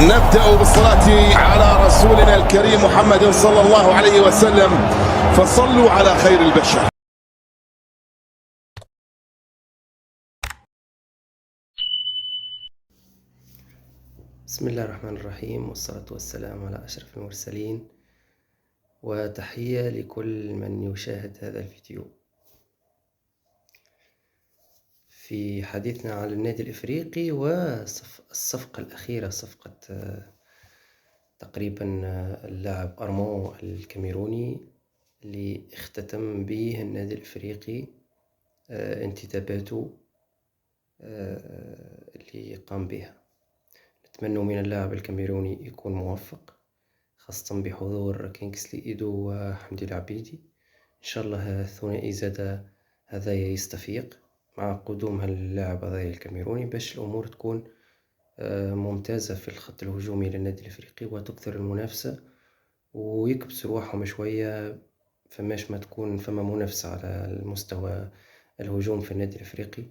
نبدأ بالصلاة على رسولنا الكريم محمد صلى الله عليه وسلم، فصلوا على خير البشر. بسم الله الرحمن الرحيم، والصلاة والسلام على أشرف المرسلين، وتحية لكل من يشاهد هذا الفيديو. في حديثنا عن النادي الإفريقي والصفقة الأخيرة، صفقة تقريبا اللاعب أرمون الكاميروني اللي اختتم به النادي الإفريقي انتداباته اللي قام بها. نتمنى من اللاعب الكاميروني يكون موفق، خاصة بحضور كينغسلي إيدو وحمدي العبيدي. إن شاء الله الثنائي زاد هذايا يستفيق مع قدوم هاللاعب هذايا الكاميروني، باش الأمور تكون ممتازة في الخط الهجومي للنادي الإفريقي، وتكثر المنافسة ويكبس رواحهم شوية، فماش ما تكون فما منافسة على المستوى الهجوم في النادي الإفريقي،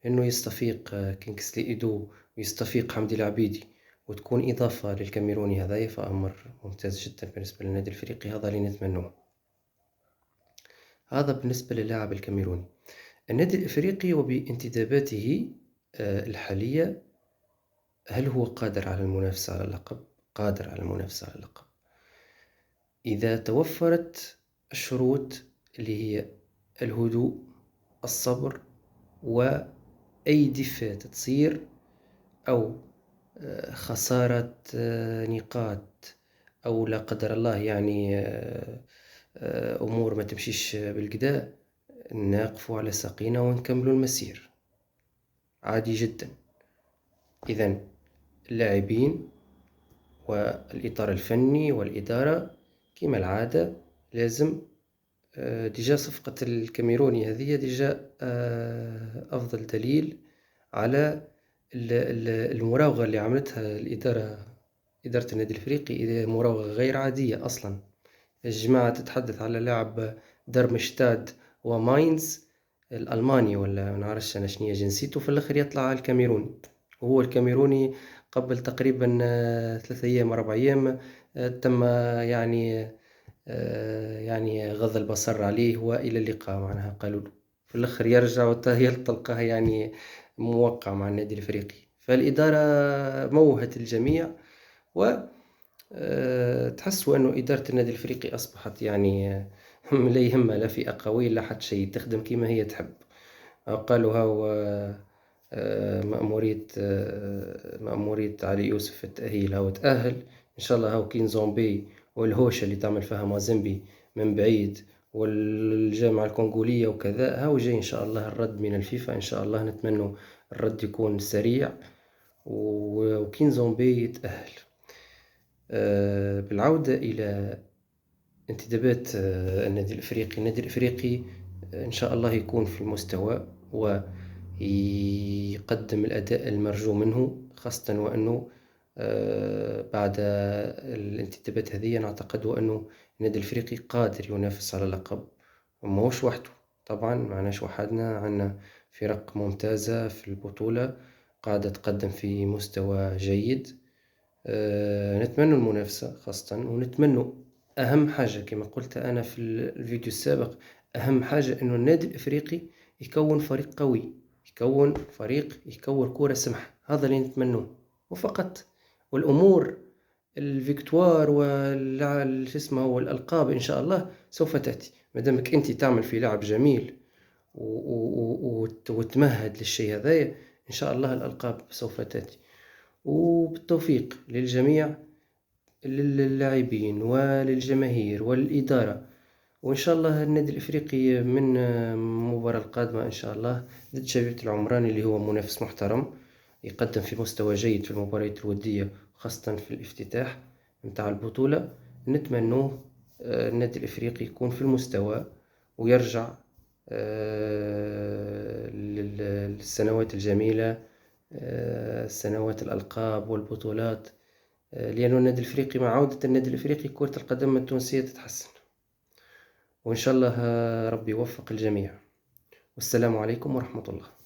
إنه يستفيق كينغسلي إيدو ويستفيق حمدي العبيدي وتكون إضافة للكاميروني هذايا، فأمر ممتاز جدا بالنسبة للنادي الإفريقي. هذا اللي نتمنوه. هذا بالنسبة للاعب الكاميروني. النادي الإفريقي وبانتداباته الحالية، هل هو قادر على المنافسة على اللقب؟ قادر على المنافسة على اللقب إذا توفرت الشروط اللي هي الهدوء، الصبر، وأي دفة تصير أو خسارة نقاط، أو لا قدر الله يعني أمور ما تمشيش بالكدا، نقفوا على ساقينا ونكملوا المسير عادي جدا. إذن اللاعبين والإطار الفني والإدارة كما العادة لازم ديجا صفقة الكاميروني هذه ديجا أفضل دليل على المراوغة اللي عملتها إدارة النادي الإفريقي، مراوغة غير عادية أصلا. الجماعة تتحدث على لاعب درمشتاد وماينز الألماني، ولا منعرفش أنا شنية جنسيته، في الآخر يطلع الكاميروني. وهو الكاميروني قبل تقريبا 3 أيام 4 أيام تم يعني غض البصر عليه وإلى اللقاء، معناها قالوا له في الآخر يرجع ويلتقى يعني موقع مع النادي الإفريقي. فالإدارة موهت الجميع، و تحسوا أنه إدارة النادي الإفريقي أصبحت يعني لا يهمها لا فئة قوية لا حتى شيء، تخدم كيما هي تحب. قالوا هاو مأمورية علي يوسف في التأهيل، هاو تأهل إن شاء الله. هاو كين زومبي والهوشة اللي تعمل فيها مازيمبي من بعيد، والجامعة الكونغولية وكذا، هاو جاي إن شاء الله الرد من الفيفا. إن شاء الله نتمنى الرد يكون سريع وكين زومبي يتأهل. بالعودة إلى انتدابات النادي الإفريقي. النادي الإفريقي إن شاء الله يكون في المستوى ويقدم الأداء المرجو منه، خاصة وأنه بعد الانتدابات هذه نعتقد وأنه النادي الإفريقي قادر ينافس على اللقب، وماهوش وحده طبعا، معناش وحدنا، عنا فرق ممتازة في البطولة قاعدة تقدم في مستوى جيد. نتمنى المنافسة خاصة، ونتمنى أهم حاجة كما قلت أنا في الفيديو السابق، أهم حاجة أنه النادي الإفريقي يكون فريق قوي، يكون فريق يكون كرة سمحة. هذا اللي نتمنوه وفقط. والأمور الفيكتوار والألقاب إن شاء الله سوف تأتي، مادامك أنت تعمل في لعب جميل وتمهد للشيء هذا، إن شاء الله الألقاب سوف تأتي. وبالتوفيق للجميع، للاعبين وللجماهير والإدارة. وإن شاء الله النادي الإفريقي من المباراة القادمة إن شاء الله ضد شبيبة العمراني اللي هو منافس محترم يقدم في مستوى جيد في المباريات الودية، خاصة في الافتتاح متاع البطولة. نتمنوه النادي الإفريقي يكون في المستوى ويرجع للسنوات الجميلة، سنوات الألقاب والبطولات، لأن النادي الإفريقي مع عودة النادي الإفريقي كرة القدم التونسية تتحسن. وإن شاء الله ربي يوفق الجميع، والسلام عليكم ورحمة الله.